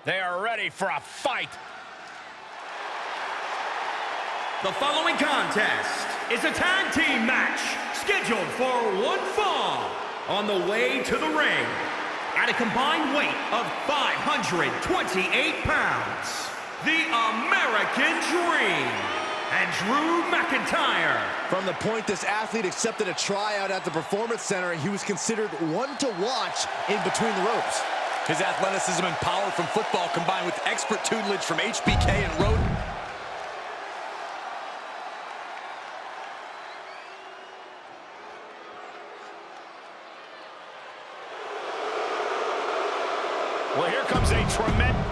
They are ready for a fight. The following contest is a tag team match scheduled for one fall. On the way to the ring, at a combined weight of 528 pounds, the American Dream and Drew McIntyre. From the point this athlete accepted a tryout at the Performance Center, he was considered one to watch in between the ropes. His athleticism and power from football combined with expert tutelage from HBK and Roden. Well, here comes a tremendous...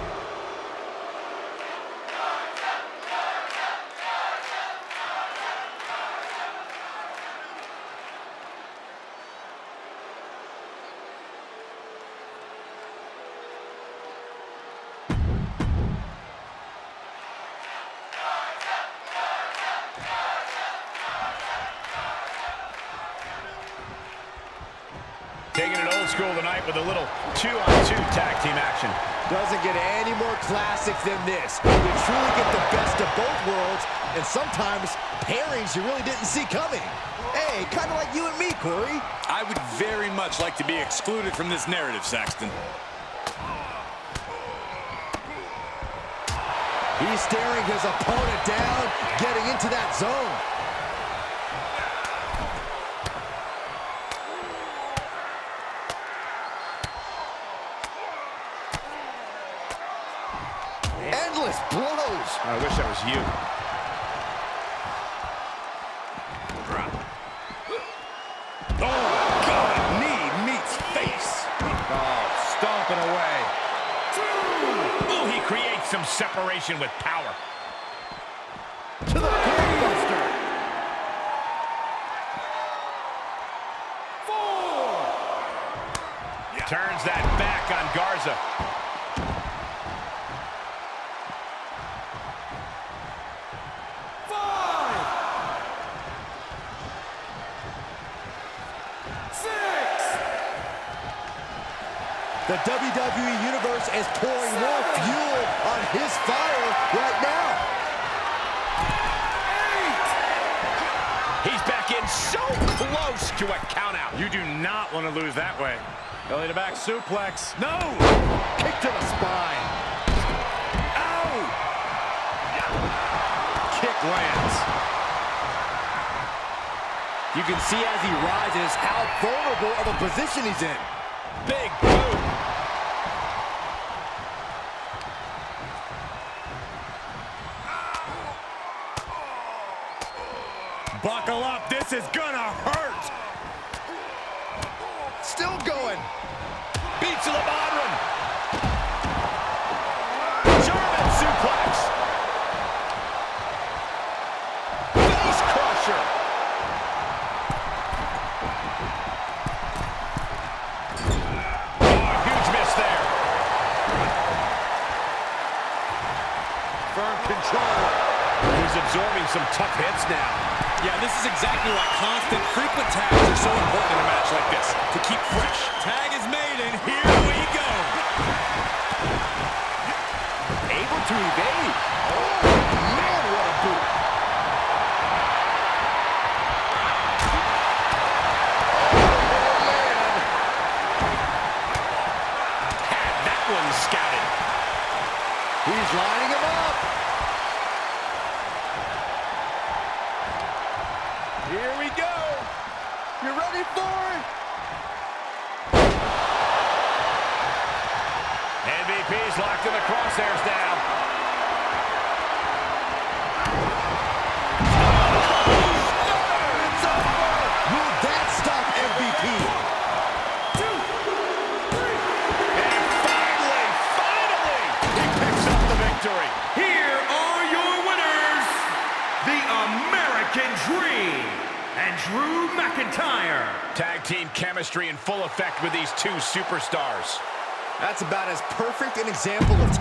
Taking it old school tonight with a little 2-on-2 tag team action. Doesn't get any more classic than this. You truly get the best of both worlds, and sometimes pairings you really didn't see coming. Hey, kind of like you and me, Corey. I would very much like to be excluded from this narrative, Saxton. He's staring his opponent down, getting into that zone. Endless blows. I wish that was you. Oh, God! Knee meets face. Oh, stomping away. Oh, he creates some separation with power. To the brainbuster. 4. Turns that back on Garza. 6. The WWE Universe is pouring more fuel on his fire right now. 8. He's back in so close to a countout. You do not want to lose that way. Belly to back suplex. No! Kick to the spine. Ow! Kick lands. You can see as he rises how vulnerable of a position he's in. Big boot. Buckle up, this is gonna hurt! Still going. Beats to the bottom. German suplex. Face crusher. Oh, huge miss there. Firm control. He's absorbing some tough hits now. Yeah, this is exactly why constant, frequent tags are so important in a match like this. To keep fresh. Tag is made, and here we go. Able to evade. Oh, man, what a boot. Oh, man. Had that one scouted. He's lining him up. Here we go. You ready for it? MVP's locked in the crosshairs now. It's over. Will that stop MVP? 2, 3. And finally, he picks up the victory. Here are your winners, the American Dream and Drew McIntyre. Tag team chemistry in full effect with these two superstars. That's about as perfect an example of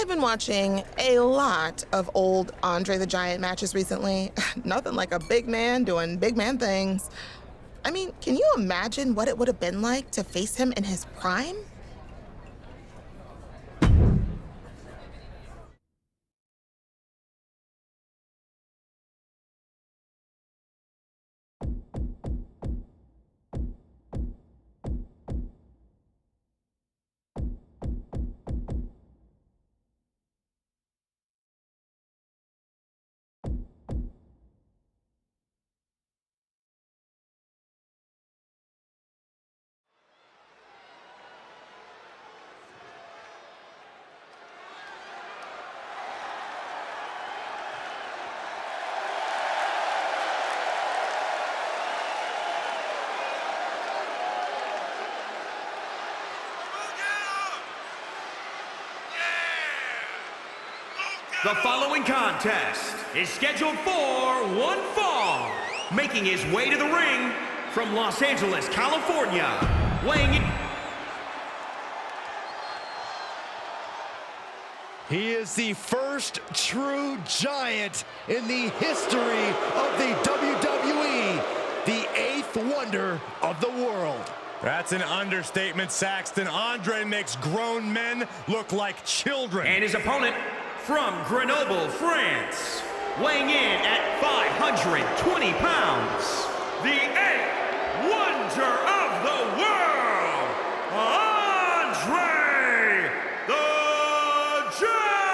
been watching a lot of old Andre the Giant matches recently. Nothing like a big man doing big man things. I mean, can you imagine what it would have been like to face him in his prime? The following contest is scheduled for one fall. Making his way to the ring from Los Angeles, California, weighing in. He is the first true giant in the history of the WWE, the 8th wonder of the world. That's an understatement, Saxton. Andre makes grown men look like children. And his opponent from Grenoble, France, weighing in at 520 pounds, the 8th wonder of the world, Andre the Giant!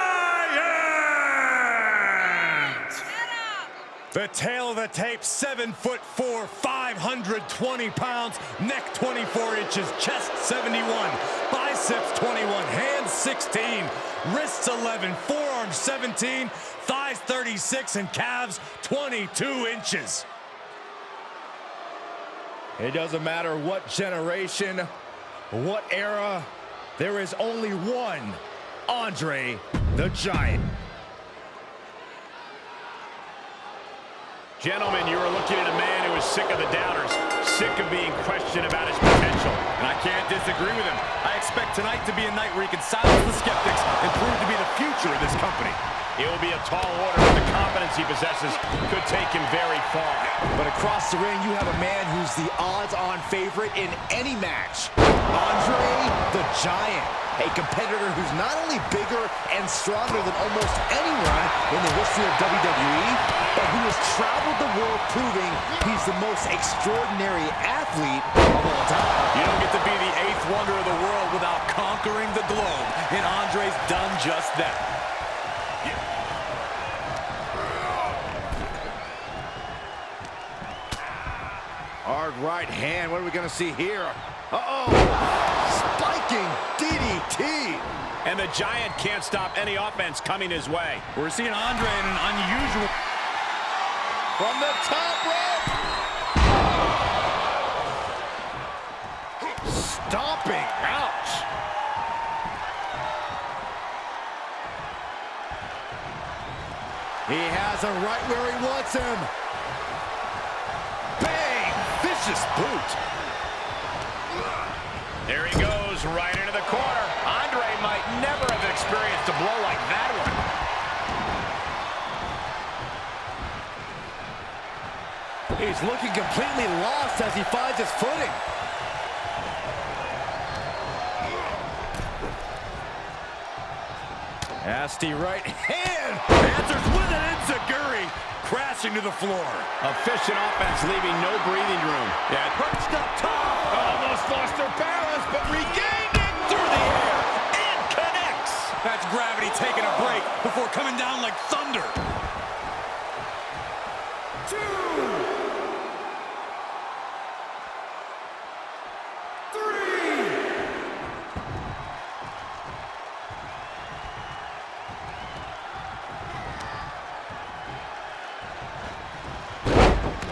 The tail of the tape, 7'4", 520 pounds, neck 24 inches, chest 71, biceps 21, hands 16, wrists 11, forearms 17, thighs 36, and calves 22 inches. It doesn't matter what generation, what era, there is only one Andre the Giant. Gentlemen, you are looking at a man who is sick of the doubters, sick of being questioned about his potential. And I can't disagree with him. I expect tonight to be a night where he can silence the skeptics and prove to be the future of this company. It will be a tall order, but the confidence he possesses could take him very far. But across the ring, you have a man who's the odds-on favorite in any match. Andre the Giant, a competitor who's not only bigger and stronger than almost anyone in the history of WWE, but who has traveled the world proving he's the most extraordinary athlete of all time. You don't get to be the 8th wonder of the world without conquering the globe, and Andre's done just that. Hard right hand, what are we gonna see here? Uh-oh, spiking DDT. And the Giant can't stop any offense coming his way. We're seeing Andre in an unusual... From the top rope. Stomping, ouch. He has him right where he wants him. Bang, vicious boot. There he goes, right into the corner. Andre might never have experienced a blow like that one. He's looking completely lost as he finds his footing. Nasty right hand. Answers with an enziguri, crashing to the floor. Efficient offense, leaving no breathing room. Yeah, perched up top. Almost lost their balance, but regained it through the air and connects. That's gravity taking a break before coming down like thunder. 2, 3.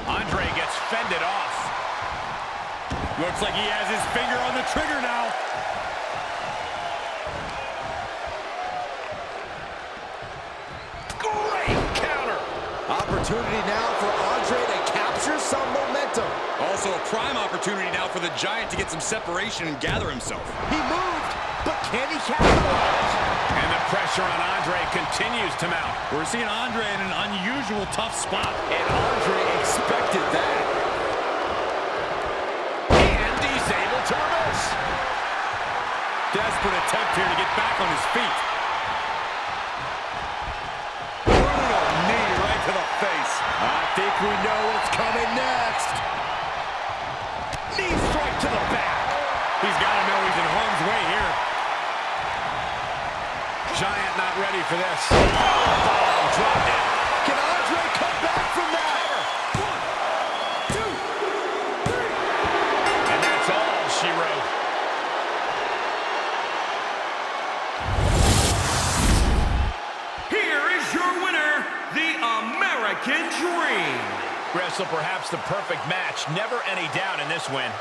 Andre gets fended off. Looks like he has his finger on the trigger now. Great counter. Opportunity now for Andre to capture some momentum. Also a prime opportunity now for the Giant to get some separation and gather himself. He moved, but can he capitalize? And the pressure on Andre continues to mount. We're seeing Andre in an unusual tough spot. And Andre expected that. And he's able to reverse. Desperate attempt here to get back on his feet. Brutal knee right to the face. I think we know what's coming next. Knee strike to the back. He's got to know he's in harm's way here. Giant not ready for this. Oh, dropped it. Can Andre come back from that? 1, 2, 3. And that's all she wrote. Here is your winner, the American Dream. Wrestle perhaps the perfect match. Never any doubt in this win.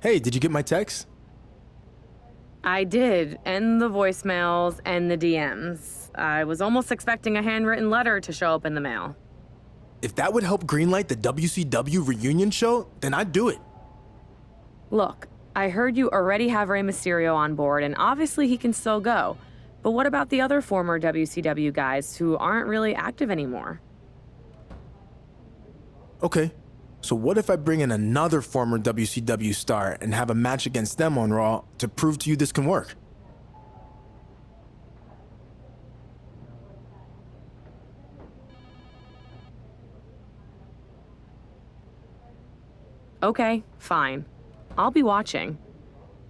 Hey, did you get my text? I did, and the voicemails and the DMs. I was almost expecting a handwritten letter to show up in the mail. If that would help greenlight the WCW reunion show, then I'd do it. Look, I heard you already have Rey Mysterio on board, and obviously he can still go. But what about the other former WCW guys who aren't really active anymore? Okay, so what if I bring in another former WCW star and have a match against them on Raw to prove to you this can work? Okay, fine. I'll be watching.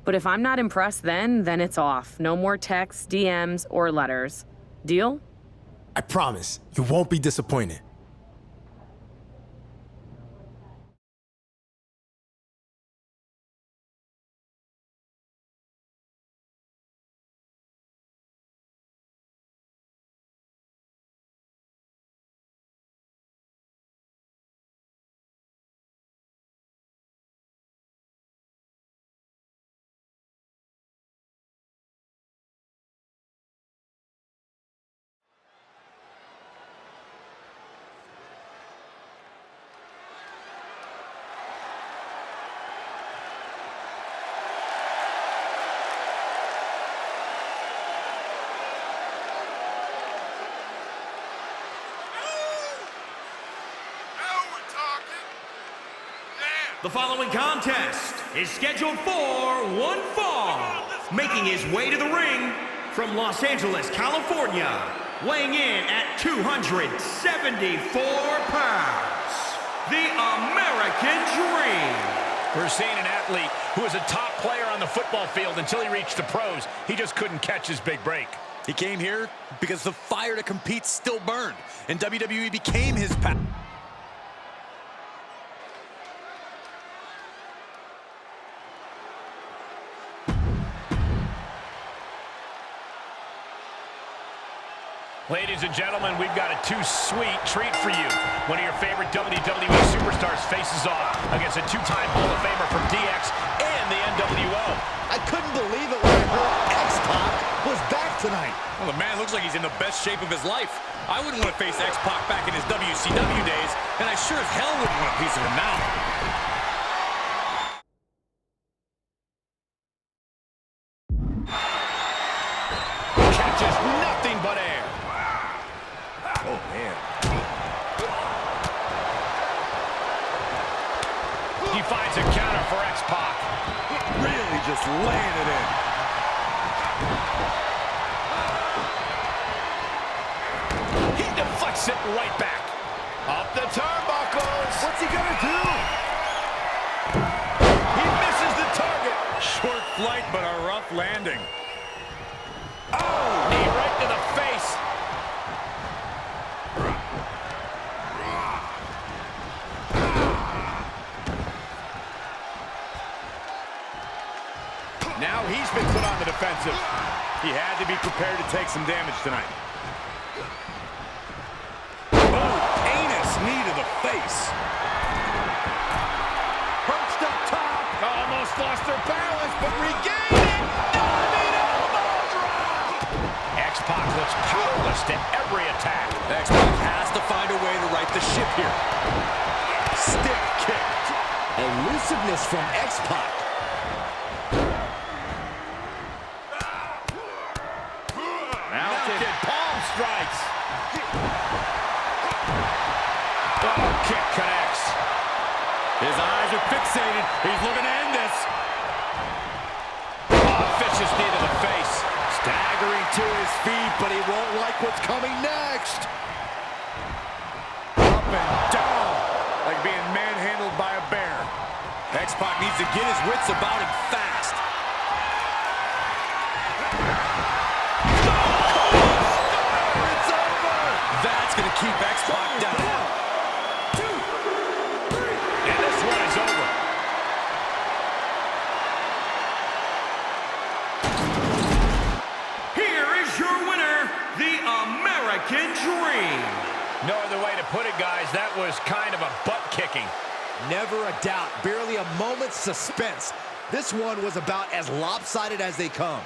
But if I'm not impressed then it's off. No more texts, DMs, or letters. Deal? I promise, you won't be disappointed. The following contest is scheduled for one fall. Making his way to the ring from Los Angeles, California, weighing in at 274 pounds, the American Dream. We're seeing an athlete who was a top player on the football field until he reached the pros. He just couldn't catch his big break. He came here because the fire to compete still burned, and WWE became his path. Ladies and gentlemen, we've got a too-sweet treat for you. One of your favorite WWE superstars faces off against a two-time Hall of Famer from DX and the NWO. I couldn't believe it when I heard X-Pac was back tonight. Well, the man looks like he's in the best shape of his life. I wouldn't want to face X-Pac back in his WCW days, and I sure as hell wouldn't want a piece of him now. Catches nothing but air. Oh, man. He finds a counter for X-Pac. Really just laying it in. He deflects it right back. Up the turnbuckles. What's he gonna do? He misses the target. Short flight, but a rough landing. Oh, knee right to the face. Now he's been put on the defensive. He had to be prepared to take some damage tonight. Oh, heinous knee to the face. Perched up top. Almost lost their balance, but regained it. Diving elbow drop. X-Pac looks powerless to every attack. X-Pac has to find a way to right the ship here. Stiff kick. Elusiveness from X-Pac. Mounted palm strikes. Oh, kick connects. His eyes are fixated. He's looking to end this. Oh, vicious knee to the face. Staggering to his feet, but he won't like what's coming next. Up and down, like being manhandled by a bear. X-Pac needs to get his wits about him fast. It's over. That's going to keep X-Pac down. 1, 2, 3. And this one is over. Here is your winner, the American Dream. No other way to put it, guys. That was kind of a butt-kicking. Never a doubt, barely a moment's suspense. This one was about as lopsided as they come.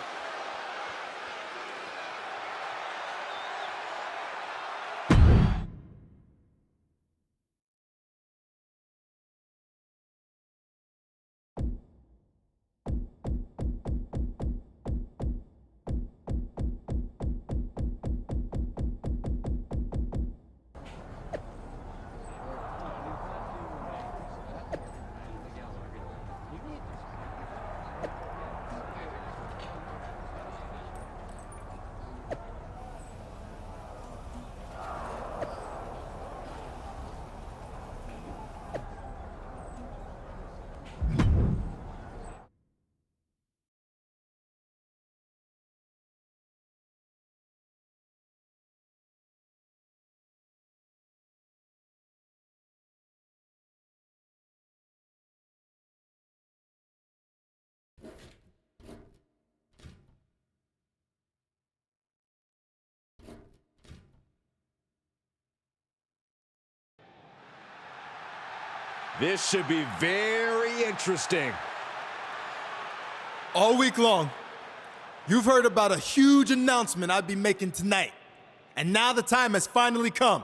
This should be very interesting. All week long, you've heard about a huge announcement I'd be making tonight. And now the time has finally come.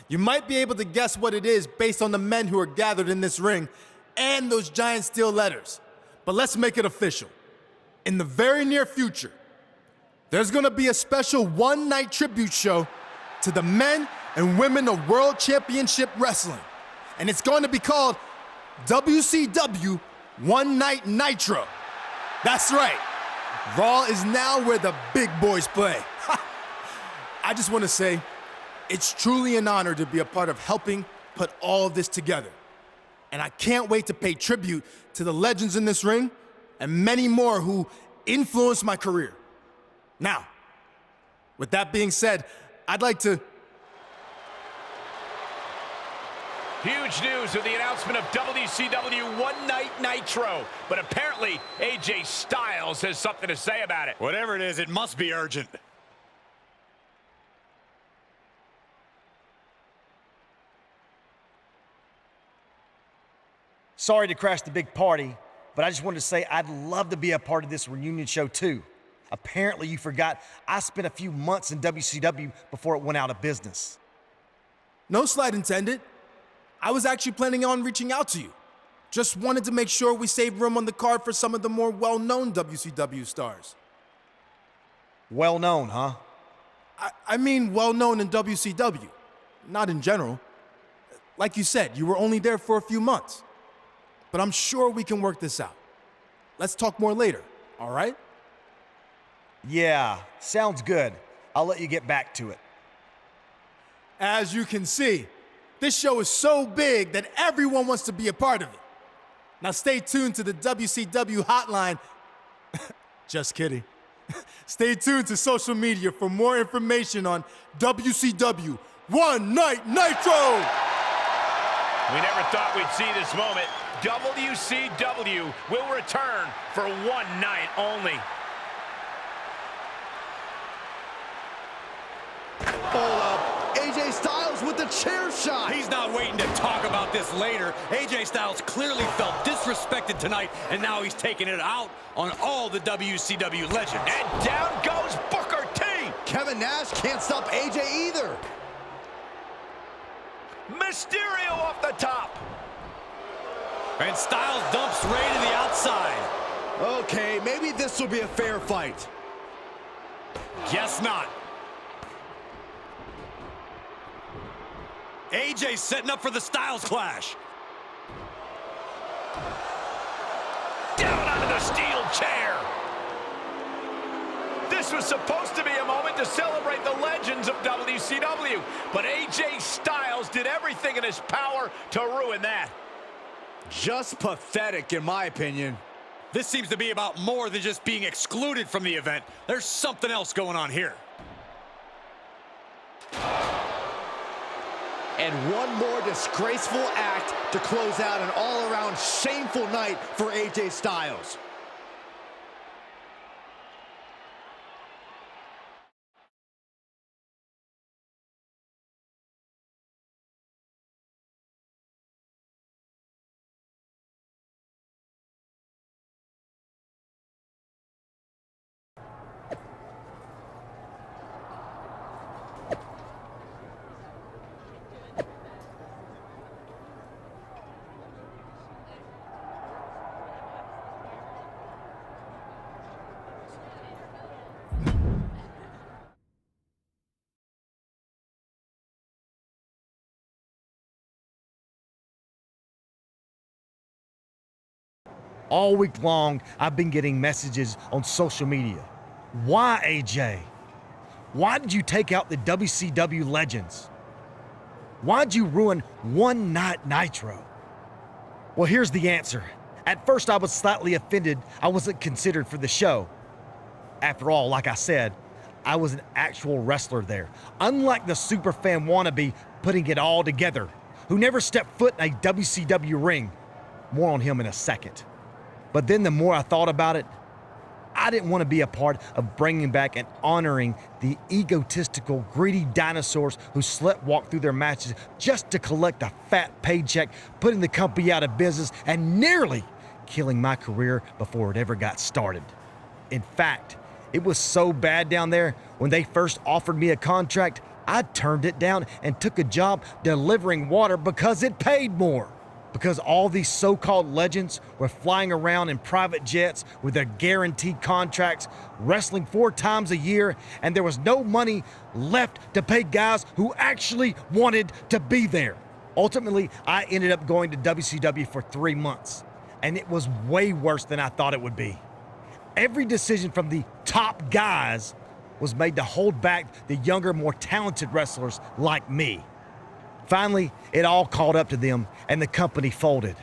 You might be able to guess what it is based on the men who are gathered in this ring and those giant steel letters. But let's make it official. In the very near future, there's gonna be a special one-night tribute show to the men and women of World Championship Wrestling. And it's going to be called WCW One Night Nitro. That's right. Raw is now where the big boys play. I just want to say, it's truly an honor to be a part of helping put all of this together. And I can't wait to pay tribute to the legends in this ring and many more who influenced my career. Now, with that being said, I'd like to... Huge news with the announcement of WCW One Night Nitro. But apparently, AJ Styles has something to say about it. Whatever it is, it must be urgent. Sorry to crash the big party, but I just wanted to say I'd love to be a part of this reunion show too. Apparently you forgot I spent a few months in WCW before it went out of business. No slight intended. I was actually planning on reaching out to you. Just wanted to make sure we saved room on the card for some of the more well-known WCW stars. Well-known, huh? I mean well-known in WCW, not in general. Like you said, you were only there for a few months. But I'm sure we can work this out. Let's talk more later, all right? Yeah, sounds good. I'll let you get back to it. As you can see, this show is so big that everyone wants to be a part of it. Now stay tuned to the WCW hotline. Just kidding. Stay tuned to social media for more information on WCW One Night Nitro! We never thought we'd see this moment. WCW will return for one night only. Hold up. AJ Styles with the chair shot. He's not waiting to talk about this later. AJ Styles clearly felt disrespected tonight, and now he's taking it out on all the WCW legends. And down goes Booker T. Kevin Nash can't stop AJ either. Mysterio off the top. And Styles dumps Ray to the outside. Okay, maybe this will be a fair fight. Guess not. AJ setting up for the Styles clash. Down onto the steel chair. This was supposed to be a moment to celebrate the legends of WCW, but AJ Styles did everything in his power to ruin that. Just pathetic, in my opinion. This seems to be about more than just being excluded from the event. There's something else going on here. And one more disgraceful act to close out an all-around shameful night for AJ Styles. All week long, I've been getting messages on social media. Why, AJ? Why did you take out the WCW legends? Why'd you ruin One Night Nitro? Well, here's the answer. At first, I was slightly offended I wasn't considered for the show. After all, like I said, I was an actual wrestler there, unlike the superfan wannabe putting it all together, who never stepped foot in a WCW ring. More on him in a second. But then the more I thought about it, I didn't want to be a part of bringing back and honoring the egotistical, greedy dinosaurs who sleptwalk through their matches just to collect a fat paycheck, putting the company out of business and nearly killing my career before it ever got started. In fact, it was so bad down there, when they first offered me a contract, I turned it down and took a job delivering water because it paid more. Because all these so-called legends were flying around in private jets with their guaranteed contracts, wrestling 4 times a year, and there was no money left to pay guys who actually wanted to be there. Ultimately, I ended up going to WCW for 3 months, and it was way worse than I thought it would be. Every decision from the top guys was made to hold back the younger, more talented wrestlers like me. Finally, it all caught up to them, and the company folded.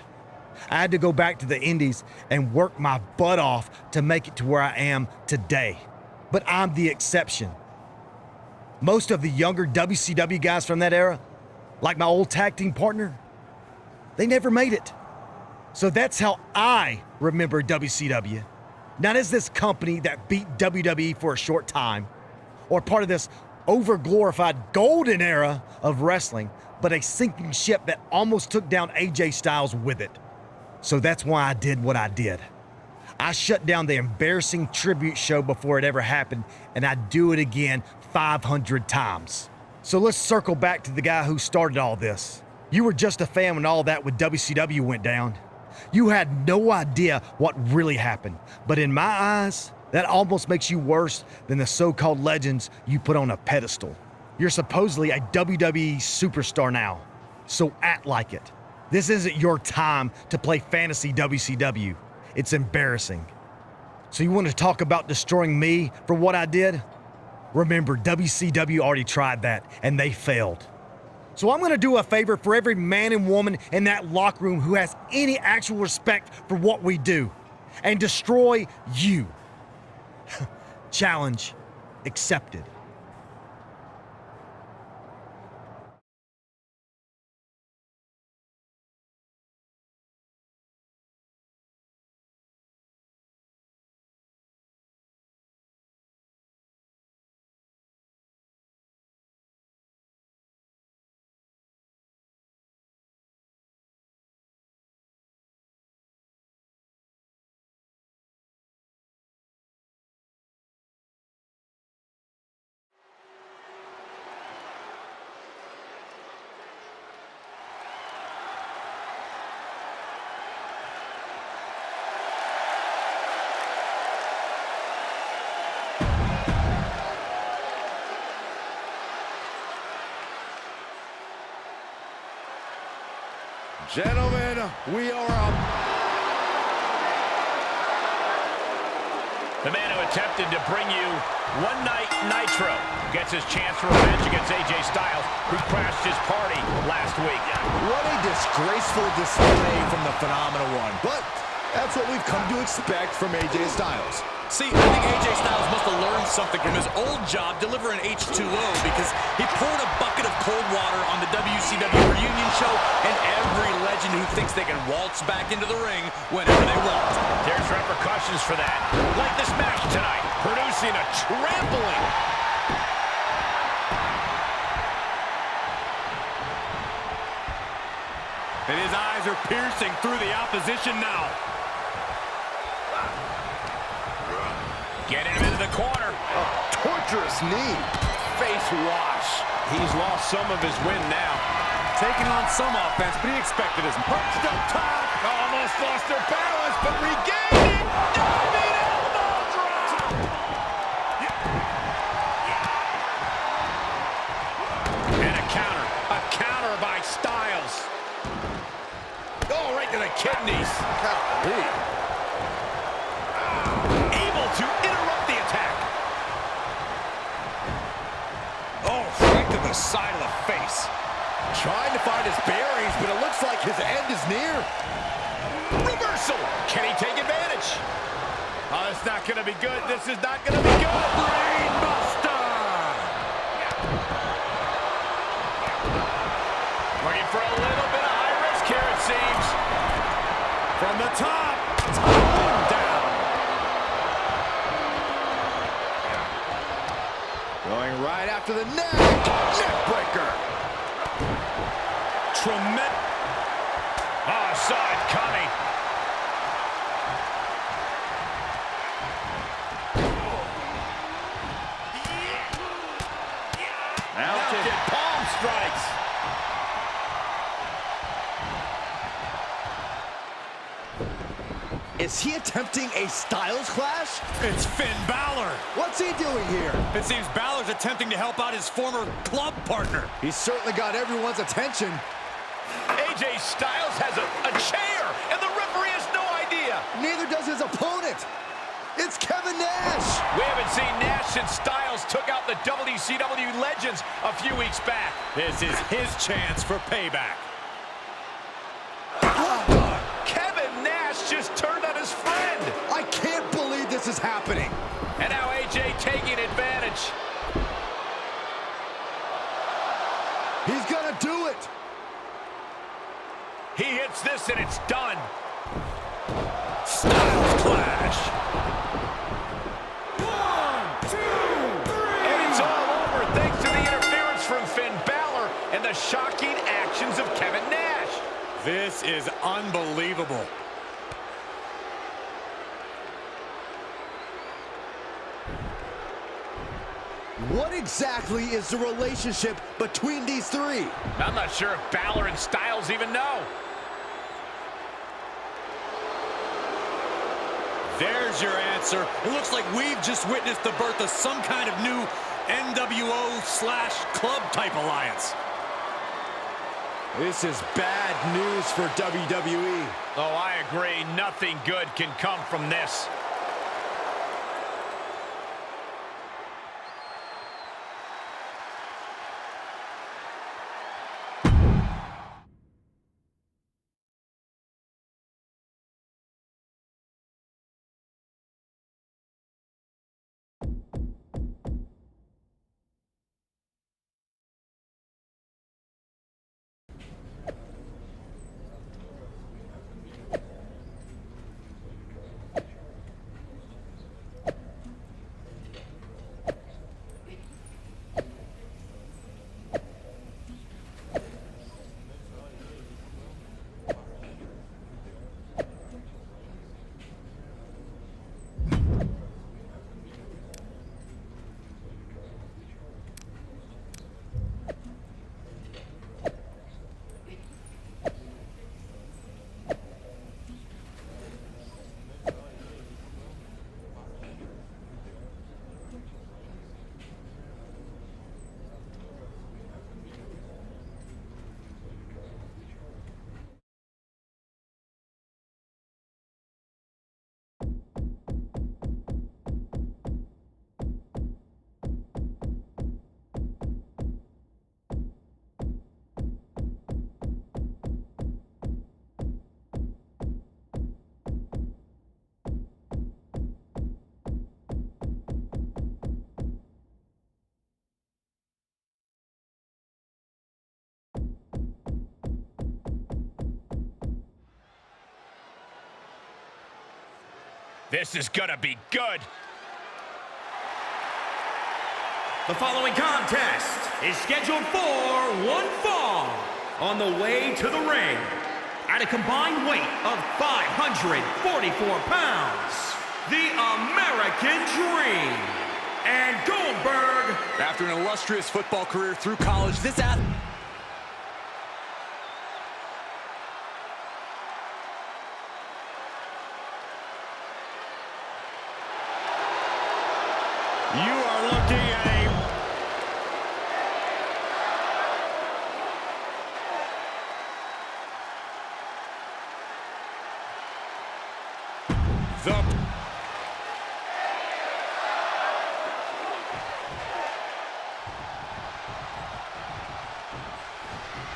I had to go back to the Indies and work my butt off to make it to where I am today. But I'm the exception. Most of the younger WCW guys from that era, like my old tag team partner, they never made it. So that's how I remember WCW. Not as this company that beat WWE for a short time, or part of this over-glorified golden era of wrestling, but a sinking ship that almost took down AJ Styles with it. So that's why I did what I did. I shut down the embarrassing tribute show before it ever happened, and I'd do it again 500 times. So let's circle back to the guy who started all this. You were just a fan when all that with WCW went down. You had no idea what really happened, but in my eyes, that almost makes you worse than the so-called legends you put on a pedestal. You're supposedly a WWE superstar now, so act like it. This isn't your time to play fantasy WCW. It's embarrassing. So you want to talk about destroying me for what I did? Remember, WCW already tried that, and they failed. So I'm going to do a favor for every man and woman in that locker room who has any actual respect for what we do, and destroy you. Challenge accepted. Gentlemen, we are up. The man who attempted to bring you One Night Nitro gets his chance for revenge against AJ Styles, who crashed his party last week. What a disgraceful display from the Phenomenal One, but that's what we've come to expect from AJ Styles. See, I think AJ Styles must have learned something from his old job delivering H2O, because he poured a bucket of cold water on the WCW reunion show and every legend who thinks they can waltz back into the ring whenever they want. There's repercussions for that, like this match tonight, producing a trampling. And his eyes are piercing through the opposition now. Getting him into the corner. Torturous knee. Face wash. He's lost some of his wind now. Taking on some offense, but he expected his punched up top. Almost lost their balance, but regained it. Diving elbow drop. And a counter. A counter by Styles. Oh, right to the kidneys. Able to interrupt the attack. Oh, right to the side of the face. Trying to find his bearings, but it looks like his end is near. Reversal. Can he take advantage? Oh, it's not going to be good. This is not going to be good. Brainbuster! Looking for a little bit of high risk here, it seems. From the top. Down. Going right after the neck. Neck breaker. Tremendous. Oh, saw it coming. Mounted palm strikes. Is he attempting a Styles clash? It's Finn Balor. What's he doing here? It seems Balor's attempting to help out his former club partner. He's certainly got everyone's attention. AJ Styles has a chair, and the referee has no idea. Neither does his opponent. It's Kevin Nash. We haven't seen Nash since Styles took out the WCW legends a few weeks back. This is his chance for payback. Kevin Nash just turned on his friend. I can't believe this is happening. And now AJ taking advantage. He's gonna do it. He hits this and it's done. Styles clash. 1, 2, 3. And it's all over thanks to the interference from Finn Balor and the shocking actions of Kevin Nash. This is unbelievable. What exactly is the relationship between these three? I'm not sure if Balor and Styles even know. There's your answer. It looks like we've just witnessed the birth of some kind of new NWO/club type alliance. This is bad news for WWE. Oh, I agree. Nothing good can come from this. This is gonna be good. The following contest is scheduled for one fall. On the way to the ring, at a combined weight of 544 pounds, the American Dream, and Goldberg. After an illustrious football career through college, this athlete... You are looking at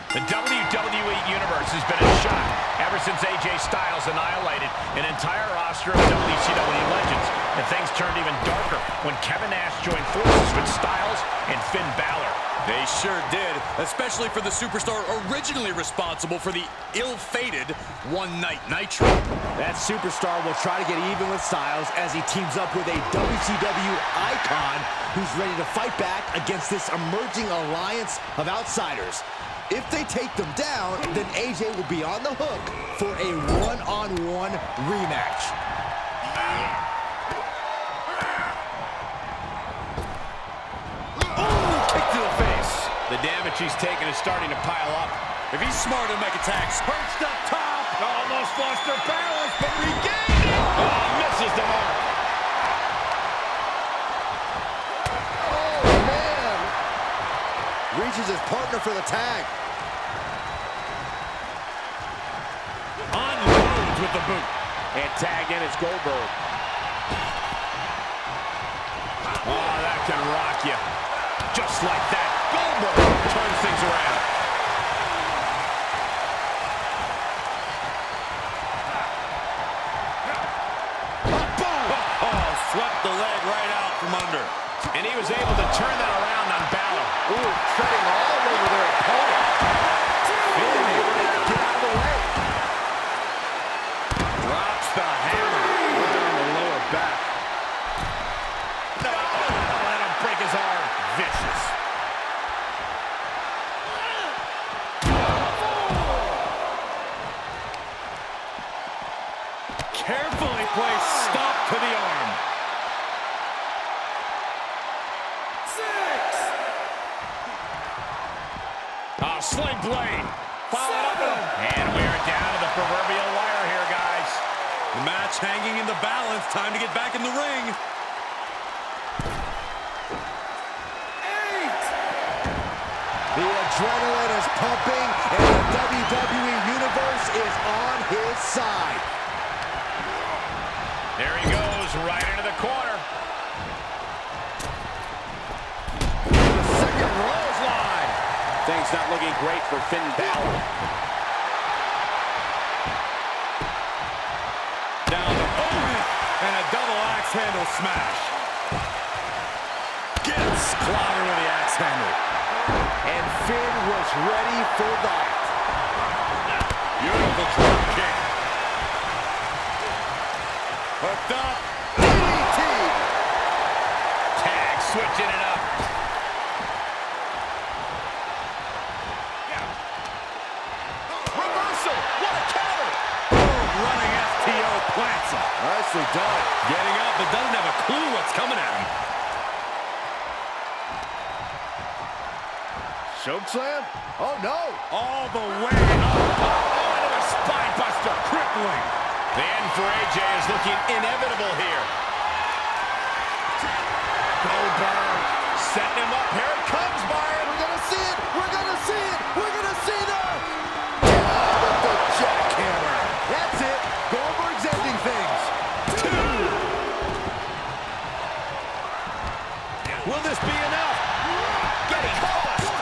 The WWE Universe has been a shock ever since AJ Styles annihilated an entire roster of WCW legends. And things turned even darker when Kevin Nash joined forces with Styles and Finn Balor. They sure did, especially for the superstar originally responsible for the ill-fated One Night Nitro. That superstar will try to get even with Styles as he teams up with a WCW icon who's ready to fight back against this emerging alliance of outsiders. If they take them down, then AJ will be on the hook for a one-on-one rematch. The damage he's taken is starting to pile up. If he's smart, he'll make attacks. Perched up top. Almost lost their balance, but regained it. Oh, misses the mark. Oh, man. Reaches his partner for the tag. Unloads with the boot. And tagged in is Goldberg. can rock you. Just like that, Goldberg turns things around. Oh, swept the leg right out from under. And he was able to turn that around on Balor. Ooh, treading all over their opponent. Being able to get out of the way. Drops the hammer right on the lower back. No, let him break his arm. Vicious. Carefully placed stop to the arm. Sling blade. Followed up. And we're down to the proverbial wire here, guys. The match hanging in the balance. Time to get back in the ring. 8. The adrenaline is pumping, and the WWE Universe is on his side. There he goes, right into the corner. The second Rose line. Things not looking great for Finn Balor. Down the and a double axe handle smash. Gets clobbered with the axe handle. And Finn was ready for that. Beautiful drop kick. Hooked up. DDT. Tag, switching it up. Reversal. What a counter. Running FTO plants him. Nicely done. Getting up, but doesn't have a clue what's coming at him. Chokeslam? Oh, no. All the way up. Oh, into a spine buster. Crippling. The end for AJ is looking inevitable here. Goldberg setting him up. Here it comes, Byron. We're going to see it. We're going to see it. We're going to see that. Down with the jackhammer. That's it. Goldberg's ending things. 2. Will this be enough? Getting tossed.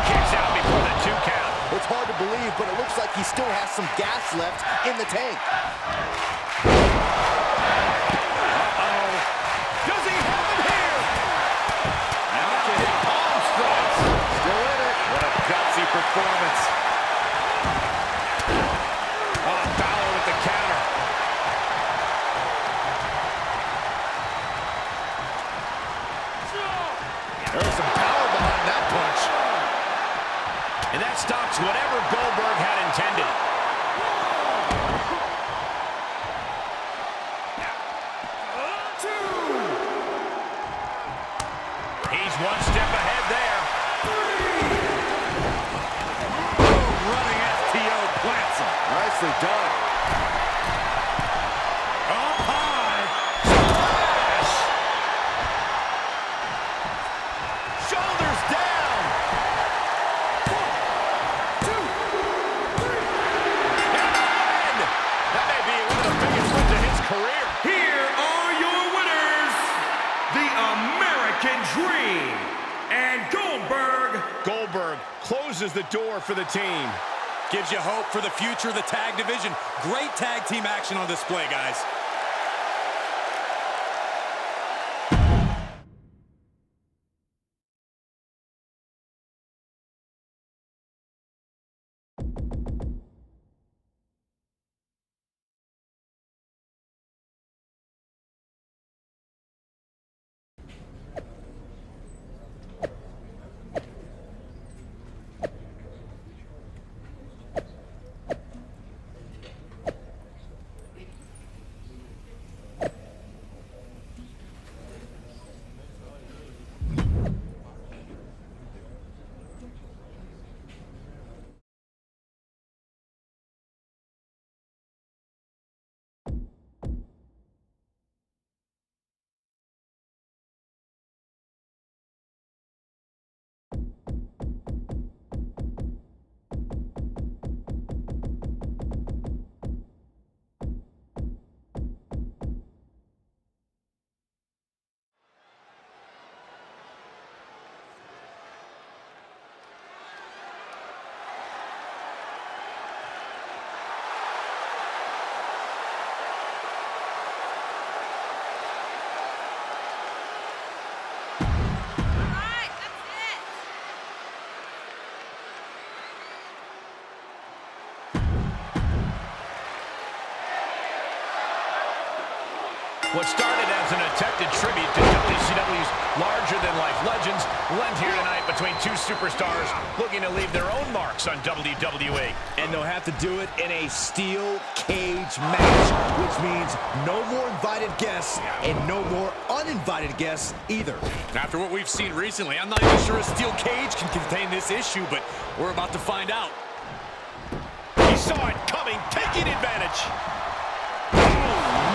Kicks out before the 2 count. It's hard to believe, but it looks like he still has some gas left in the tank. Does he have it here? Now to hit palm strikes. Still in it. What a gutsy performance. Oh, Balor with the counter. There's some power behind that punch. And that stops whatever Goldberg had intended. He's one step ahead there. Running FTO plants him. Nicely done. Up high. Shoulders down. 1, 2, 3. And that may be one of the biggest wins of his career. Here are your winners, the American Dream and Goldberg. Goldberg closes the door for the team. Gives you hope for the future of the tag division. Great tag team action on display, guys. What started as an attempted tribute to WCW's larger-than-life legends blend here tonight between two superstars looking to leave their own marks on WWE. And they'll have to do it in a steel cage match, which means no more invited guests and no more uninvited guests either. After what we've seen recently, I'm not even sure a steel cage can contain this issue, but we're about to find out. He saw it coming, taking advantage.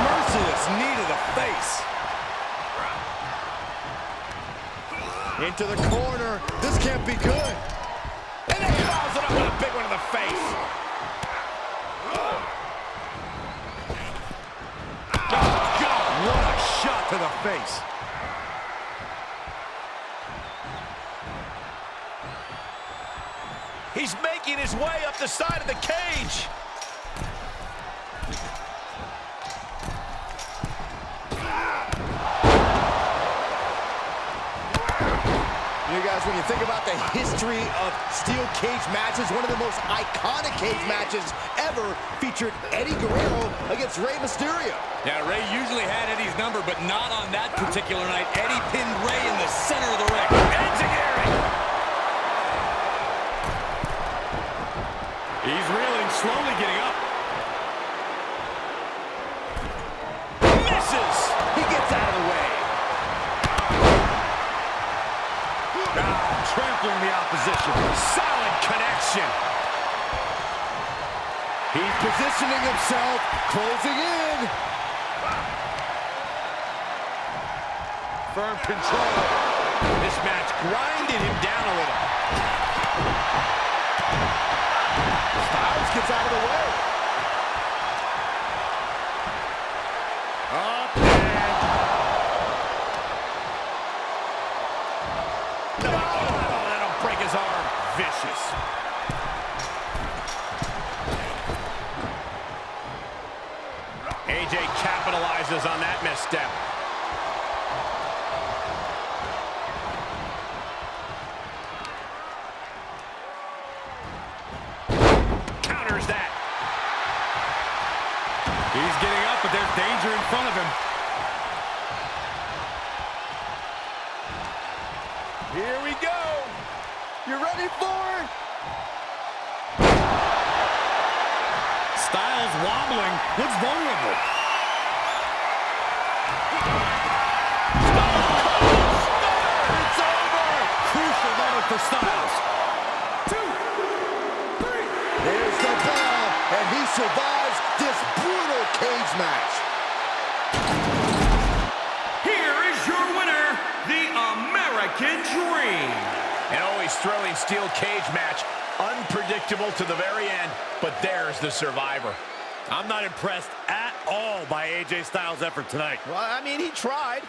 Merciless knee to the face. Into the corner. This can't be good. And then he follows it up with a big one to the face. Oh, God, what a shot to the face. He's making his way up the side of the cage. You guys, when you think about the history of steel cage matches, one of the most iconic cage matches ever featured Eddie Guerrero against Rey Mysterio. Yeah, Rey usually had Eddie's number, but not on that particular night. Eddie pinned Rey in the center of the ring. Enziguri. He's reeling, slowly getting up. Misses. He gets out of the way. Trampling the opposition. Solid connection. He's positioning himself, closing in. Firm control. This match grinded him down a little. Styles gets out of the way. Up and... No, that'll break his arm. Vicious. AJ capitalizes on that misstep. Counters that. He's getting up, but there's danger in front of him. Here we go. You ready for it? Styles wobbling, looks vulnerable. It's over. Crucial moment for Styles. 2, 3. There's the bell, and he survives this brutal cage match. Here is your winner, the American Dream. An always thrilling steel cage match. Unpredictable to the very end, but there's the survivor. I'm not impressed at all by AJ Styles' effort tonight. Well, I mean, he tried.